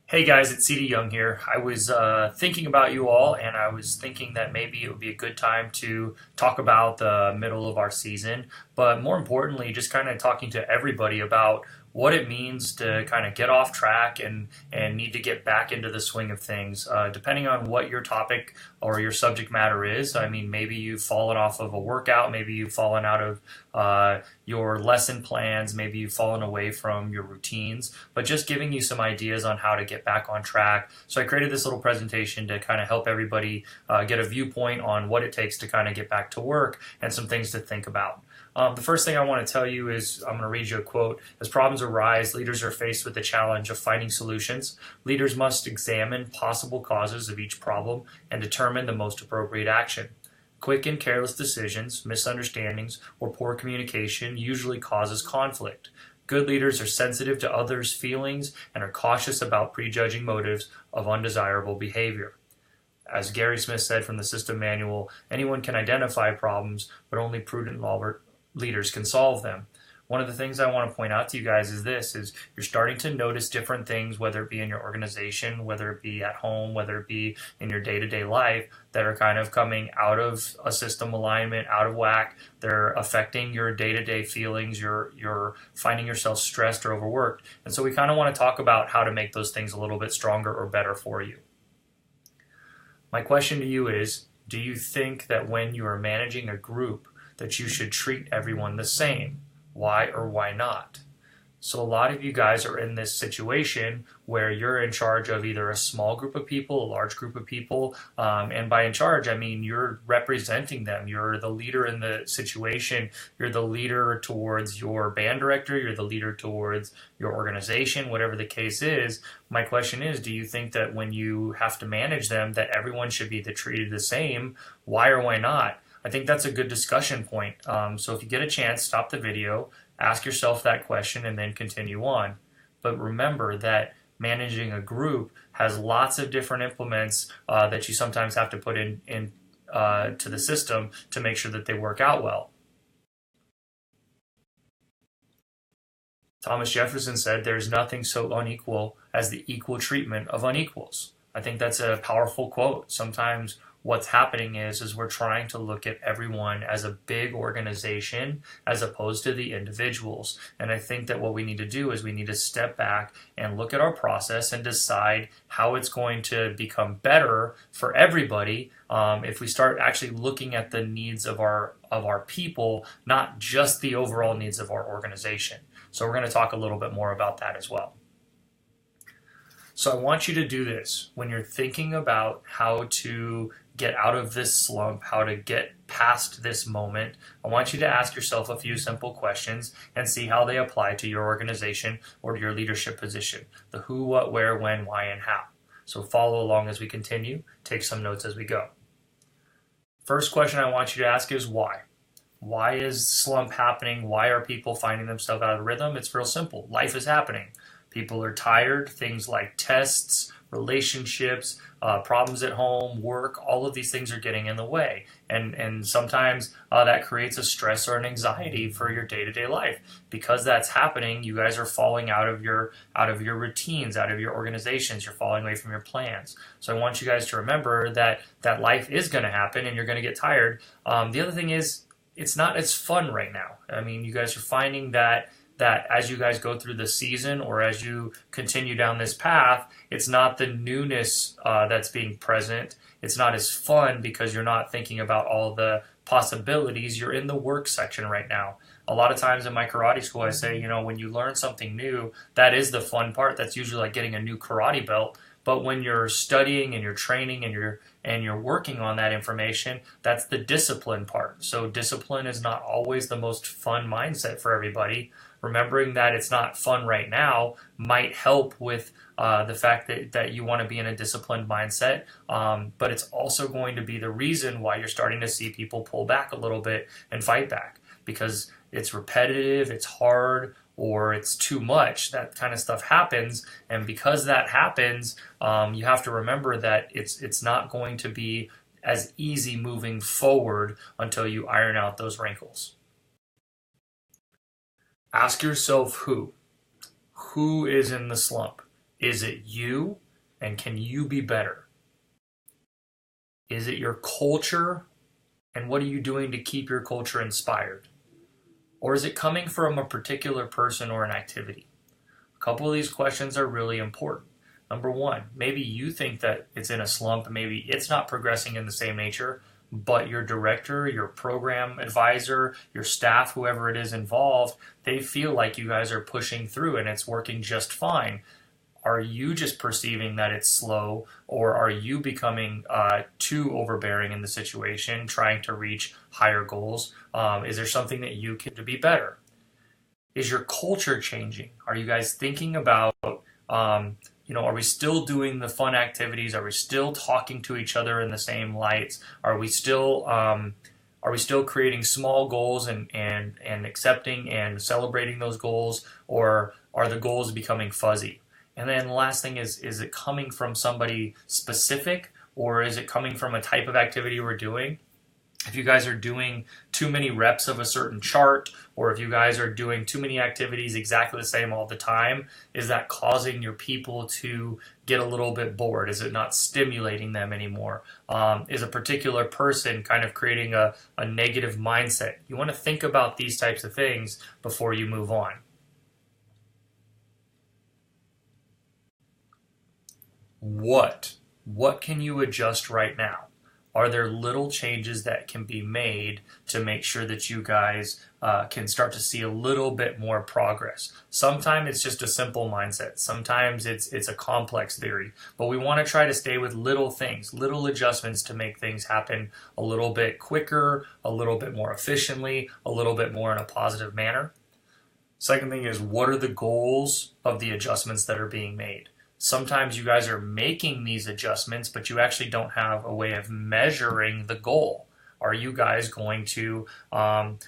Hey guys, it's CDYoung here. I was thinking about you all, and I was thinking that maybe it would be a good time to talk about the middle of our season, but more importantly, just kind of talking to everybody about what it means to kind of get off track and need to get back into the swing of things. Depending on what your topic or your subject matter is, I mean, maybe you've fallen off of a workout, maybe you've fallen out of your lesson plans, maybe you've fallen away from your routines, but just giving you some ideas on how to get back on track. So I created this little presentation to kind of help everybody get a viewpoint on what it takes to kind of get back to work and some things to think about. The first thing I want to tell you is I'm going to read you a quote. As problems arise, leaders are faced with the challenge of finding solutions. Leaders must examine possible causes of each problem and determine the most appropriate action. Quick and careless decisions, misunderstandings, or poor communication usually causes conflict. Good leaders are sensitive to others' feelings and are cautious about prejudging motives of undesirable behavior. As Gary Smith said from the System Manual, anyone can identify problems, but only prudent leaders can solve them. One of the things I want to point out to you guys is you're starting to notice different things, whether it be in your organization, whether it be at home, whether it be in your day-to-day life, that are kind of coming out of a system alignment, out of whack. They're affecting your day-to-day feelings. You're finding yourself stressed or overworked. And so we kind of want to talk about how to make those things a little bit stronger or better for you. My question to you is, do you think that when you are managing a group that you should treat everyone the same? Why or why not? So a lot of you guys are in this situation where you're in charge of either a small group of people, a large group of people, and by in charge, I mean you're representing them. You're the leader in the situation. You're the leader towards your band director. You're the leader towards your organization, whatever the case is. My question is, do you think that when you have to manage them, that everyone should be treated the same? Why or why not? I think that's a good discussion point. So if you get a chance, stop the video, ask yourself that question, and then continue on. But remember that managing a group has lots of different implements that you sometimes have to put in to the system to make sure that they work out well. Thomas Jefferson said, "There's nothing so unequal as the equal treatment of unequals." I think that's a powerful quote. Sometimes what's happening is we're trying to look at everyone as a big organization as opposed to the individuals. And I think that what we need to do is we need to step back and look at our process and decide how it's going to become better for everybody if we start actually looking at the needs of our people, not just the overall needs of our organization. So we're going to talk a little bit more about that as well. So I want you to do this when you're thinking about how to get out of this slump, how to get past this moment. I want you to ask yourself a few simple questions and see how they apply to your organization or to your leadership position. The who, what, where, when, why, and how. So follow along as we continue. Take some notes as we go. First question I want you to ask is why? Why is slump happening? Why are people finding themselves out of rhythm? It's real simple. Life is happening. People are tired. Things like tests, relationships, problems at home, work, all of these things are getting in the way. And sometimes that creates a stress or an anxiety for your day-to-day life. Because that's happening, you guys are falling out of your routines, out of your organizations. You're falling away from your plans. So I want you guys to remember that life is going to happen and you're going to get tired. The other thing is, it's not as fun right now. I mean, you guys are finding that as you guys go through the season or as you continue down this path, it's not the newness that's being present. It's not as fun because you're not thinking about all the possibilities. You're in the work section right now. A lot of times in my karate school, I say, when you learn something new, that is the fun part. That's usually like getting a new karate belt. But when you're studying and you're training and you're working on that information, that's the discipline part. So discipline is not always the most fun mindset for everybody. Remembering that it's not fun right now might help with the fact that you want to be in a disciplined mindset, but it's also going to be the reason why you're starting to see people pull back a little bit and fight back, because it's repetitive, it's hard, or it's too much. That kind of stuff happens, and because that happens, you have to remember that it's not going to be as easy moving forward until you iron out those wrinkles. Ask yourself who. Who is in the slump? Is it you? And can you be better? Is it your culture? And what are you doing to keep your culture inspired? Or is it coming from a particular person or an activity? A couple of these questions are really important. Number one, maybe you think that it's in a slump, maybe it's not progressing in the same nature, but your director, your program advisor, your staff, whoever it is involved, they feel like you guys are pushing through and it's working just fine. Are you just perceiving that it's slow, or are you becoming too overbearing in the situation, trying to reach higher goals? Is there something that you can do to be better? Is your culture changing? Are you guys thinking about, are we still doing the fun activities? Are we still talking to each other in the same lights? Are we still creating small goals and accepting and celebrating those goals, or are the goals becoming fuzzy? And then the last thing is it coming from somebody specific, or is it coming from a type of activity we're doing? If you guys are doing too many reps of a certain chart, or if you guys are doing too many activities exactly the same all the time, is that causing your people to get a little bit bored? Is it not stimulating them anymore? Is a particular person kind of creating a negative mindset? You want to think about these types of things before you move on. What can you adjust right now? Are there little changes that can be made to make sure that you guys can start to see a little bit more progress? Sometimes it's just a simple mindset. Sometimes it's a complex theory. But we want to try to stay with little things, little adjustments to make things happen a little bit quicker, a little bit more efficiently, a little bit more in a positive manner. Second thing is, what are the goals of the adjustments that are being made? Sometimes you guys are making these adjustments, but you actually don't have a way of measuring the goal. Are you guys going to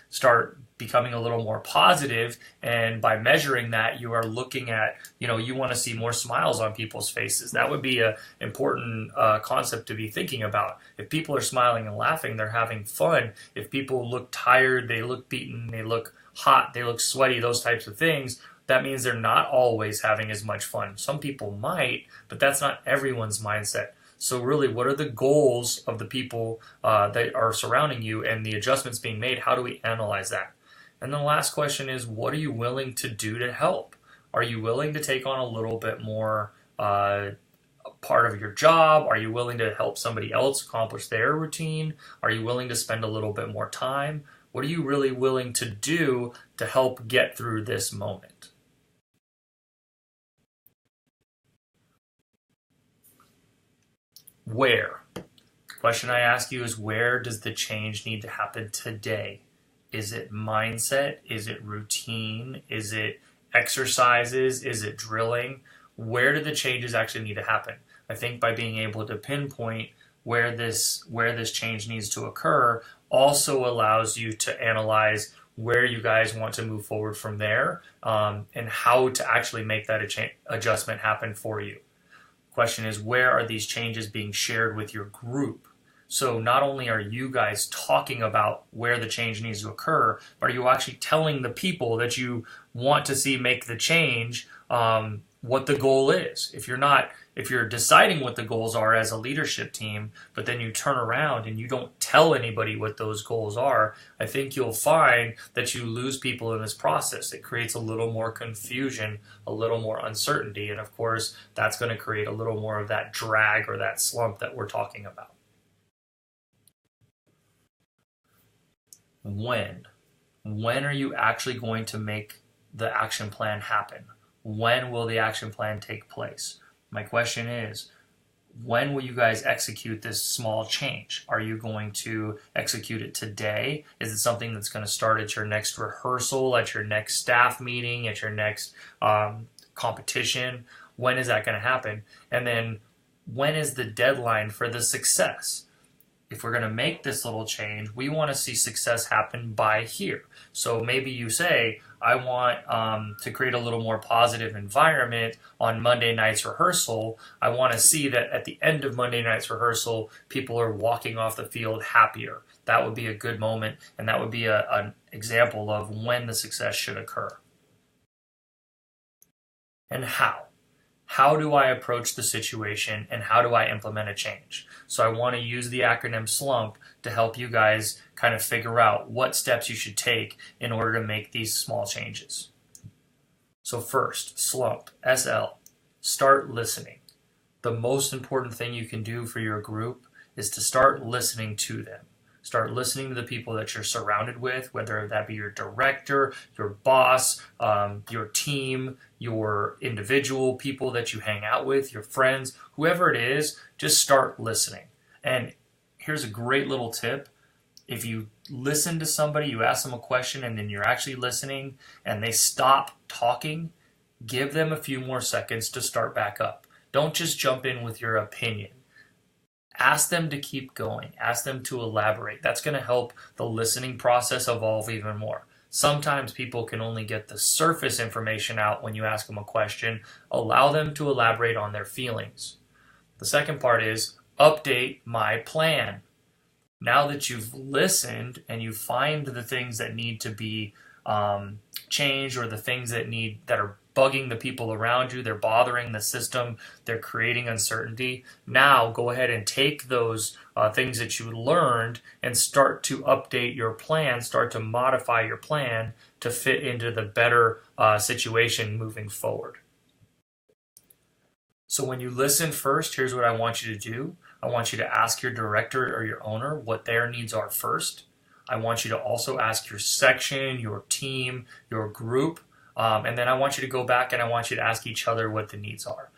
start becoming a little more positive? And by measuring that, you are looking at, you want to see more smiles on people's faces. That would be an important concept to be thinking about. If people are smiling and laughing, they're having fun. If people look tired, they look beaten, they look hot, they look sweaty, those types of things, that means they're not always having as much fun. Some people might, but that's not everyone's mindset. So really, what are the goals of the people that are surrounding you and the adjustments being made? How do we analyze that? And the last question is, what are you willing to do to help? Are you willing to take on a little bit more part of your job? Are you willing to help somebody else accomplish their routine? Are you willing to spend a little bit more time? What are you really willing to do to help get through this moment? Where? The question I ask you is, where does the change need to happen today? Is it mindset? Is it routine? Is it exercises? Is it drilling? Where do the changes actually need to happen? I think by being able to pinpoint where this change needs to occur also allows you to analyze where you guys want to move forward from there, and how to actually make that adjustment happen for you. Question is, where are these changes being shared with your group? So not only are you guys talking about where the change needs to occur, but are you actually telling the people that you want to see make the change what the goal is? If you're deciding what the goals are as a leadership team, but then you turn around and you don't tell anybody what those goals are, I think you'll find that you lose people in this process. It creates a little more confusion, a little more uncertainty, and of course, that's going to create a little more of that drag or that slump that we're talking about. When are you actually going to make the action plan happen? When will the action plan take place? My question is, when will you guys execute this small change? Are you going to execute it today? Is it something that's going to start at your next rehearsal, at your next staff meeting, at your next competition? When is that going to happen? And then when is the deadline for the success? If we're going to make this little change, we want to see success happen by here. So maybe you say, I want to create a little more positive environment on Monday night's rehearsal. I want to see that at the end of Monday night's rehearsal, people are walking off the field happier. That would be a good moment, and that would be an example of when the success should occur. And how? how do I approach the situation and how do I implement a change? So I want to use the acronym SLUMP to help you guys kind of figure out what steps you should take in order to make these small changes. So first, SLUMP, SL, start listening. The most important thing you can do for your group is to start listening to them. Start listening to the people that you're surrounded with, whether that be your director, your boss, your team, your individual people that you hang out with, your friends, whoever it is, just start listening. And here's a great little tip. If you listen to somebody, you ask them a question, and then you're actually listening, and they stop talking, give them a few more seconds to start back up. Don't just jump in with your opinion. Ask them to keep going. Ask them to elaborate. That's going to help the listening process evolve even more. Sometimes people can only get the surface information out when you ask them a question. Allow them to elaborate on their feelings. The second part is update my plan. Now that you've listened and you find the things that need to be changed, or the things that are bugging the people around you, they're bothering the system, they're creating uncertainty. Now go ahead and take those things that you learned and start to update your plan, start to modify your plan to fit into the better situation moving forward. So when you listen first, here's what I want you to do. I want you to ask your director or your owner what their needs are first. I want you to also ask your section, your team, your group, and then I want you to go back and I want you to ask each other what the needs are.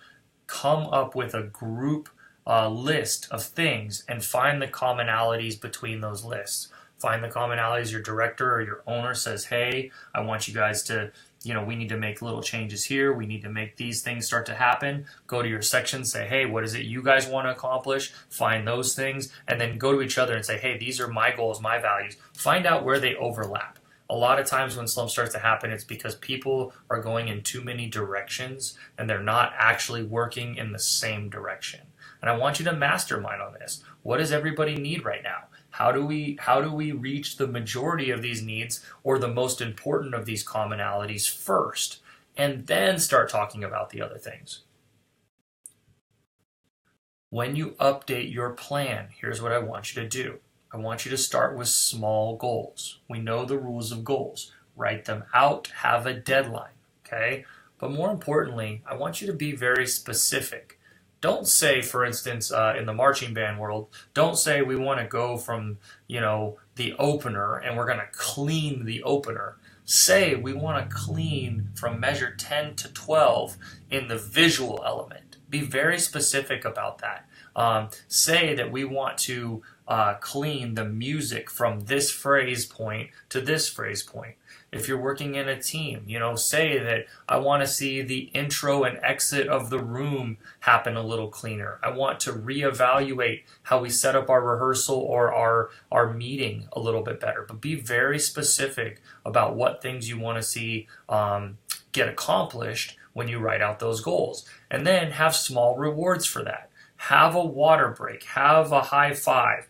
Come up with a group list of things and find the commonalities between those lists. Find the commonalities. Your director or your owner says, hey, I want you guys to, we need to make little changes here. We need to make these things start to happen. Go to your section, say, hey, what is it you guys want to accomplish? Find those things, and then go to each other and say, hey, these are my goals, my values. Find out where they overlap. A lot of times when slump starts to happen, it's because people are going in too many directions and they're not actually working in the same direction. And I want you to mastermind on this. What does everybody need right now? How do we reach the majority of these needs, or the most important of these commonalities first, and then start talking about the other things? When you update your plan, here's what I want you to do. I want you to start with small goals. We know the rules of goals. Write them out, have a deadline, okay? But more importantly, I want you to be very specific. Don't say, for instance, in the marching band world, don't say we want to go from, the opener and we're going to clean the opener. Say we want to clean from measure 10 to 12 in the visual element. Be very specific about that. Say that we want to clean the music from this phrase point to this phrase point. If you're working in a team, say that I want to see the intro and exit of the room happen a little cleaner. I want to reevaluate how we set up our rehearsal or our meeting a little bit better. But be very specific about what things you want to see get accomplished when you write out those goals. And then have small rewards for that. Have a water break. Have a high five.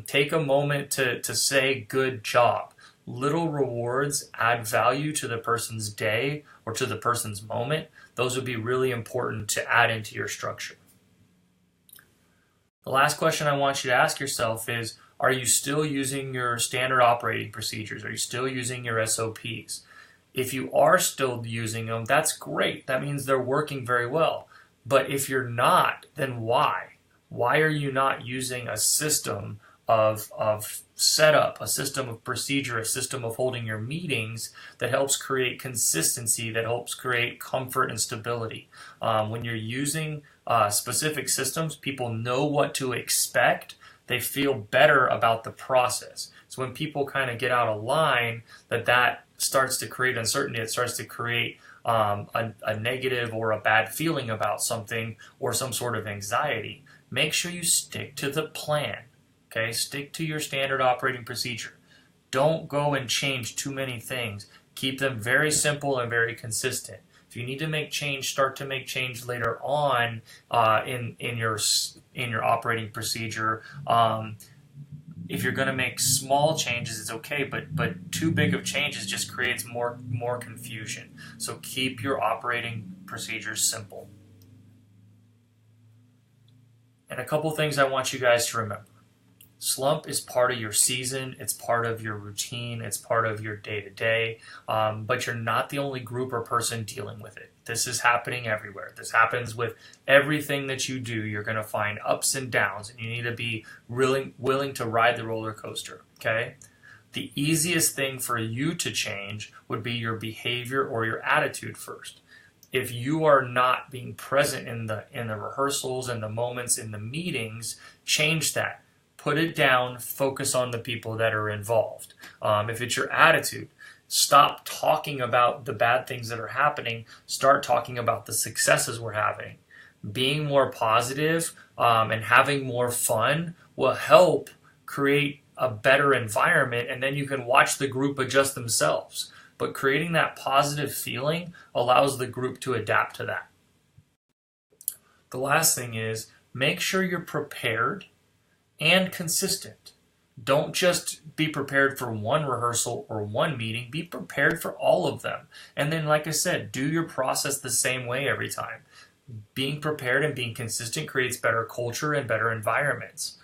Take a moment to say good job. Little rewards add value to the person's day or to the person's moment. Those would be really important to add into your structure. The last question I want you to ask yourself is, are you still using your standard operating procedures? Are you still using your SOPs? If you are still using them, that's great. That means they're working very well. But if you're not, then why? Why are you not using a system of setup, a system of procedure, a system of holding your meetings that helps create consistency, that helps create comfort and stability? When you're using specific systems, people know what to expect. They feel better about the process. So when people kind of get out of line, that starts to create uncertainty. It starts to create a negative or a bad feeling about something or some sort of anxiety. Make sure you stick to the plan. Okay, stick to your standard operating procedure. Don't go and change too many things. Keep them very simple and very consistent. If you need to make change, start to make change later on in your operating procedure. If you're going to make small changes, it's okay, but too big of changes just creates more confusion. So keep your operating procedures simple. And a couple things I want you guys to remember. Slump is part of your season, it's part of your routine, it's part of your day-to-day, but you're not the only group or person dealing with it. This is happening everywhere. This happens with everything that you do. You're going to find ups and downs, and you need to be really willing to ride the roller coaster, okay? The easiest thing for you to change would be your behavior or your attitude first. If you are not being present in the rehearsals and the moments in the meetings, change that. Put it down, focus on the people that are involved. If it's your attitude, stop talking about the bad things that are happening. Start talking about the successes we're having. Being more positive and having more fun will help create a better environment, and then you can watch the group adjust themselves. But creating that positive feeling allows the group to adapt to that. The last thing is, make sure you're prepared and consistent. Don't just be prepared for one rehearsal or one meeting. Be prepared for all of them. And then, like I said, do your process the same way every time. Being prepared and being consistent creates better culture and better environments.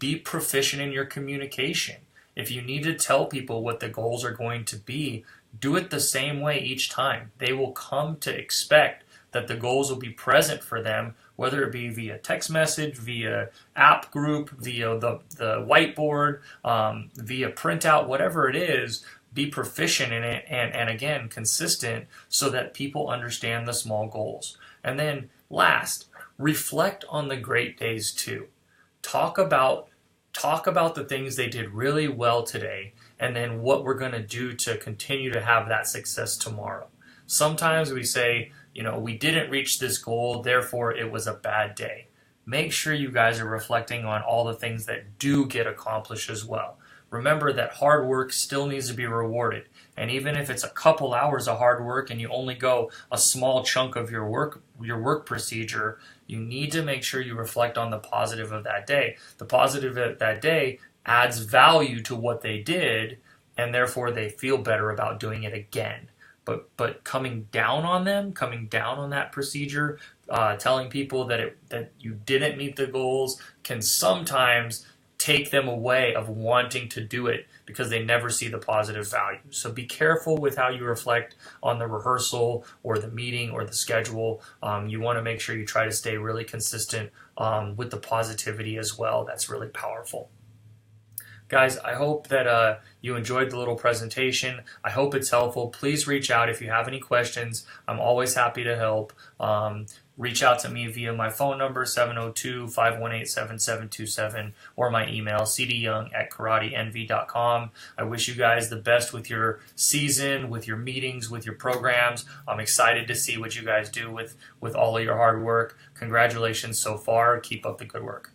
Be proficient in your communication. If you need to tell people what the goals are going to be, do it the same way each time. They will come to expect that the goals will be present for them, whether it be via text message, via app group, via the whiteboard, via printout, whatever it is. Be proficient in it and again, consistent so that people understand the small goals. And then last, reflect on the great days too. Talk about the things they did really well today, and then what we're going to do to continue to have that success tomorrow. Sometimes we say, we didn't reach this goal, therefore it was a bad day. Make sure you guys are reflecting on all the things that do get accomplished as well. Remember that hard work still needs to be rewarded. And even if it's a couple hours of hard work and you only go a small chunk of your work procedure, you need to make sure you reflect on the positive of that day. The positive of that day adds value to what they did, and therefore they feel better about doing it again. But coming down on them, coming down on that procedure, telling people that you didn't meet the goals can sometimes take them away of wanting to do it because they never see the positive value. So be careful with how you reflect on the rehearsal or the meeting or the schedule. You want to make sure you try to stay really consistent with the positivity as well. That's really powerful. Guys, I hope that you enjoyed the little presentation. I hope it's helpful. Please reach out if you have any questions. I'm always happy to help. Reach out to me via my phone number, 702-518-7727, or my email, cdyoung@karateenvy.com. I wish you guys the best with your season, with your meetings, with your programs. I'm excited to see what you guys do with all of your hard work. Congratulations so far. Keep up the good work.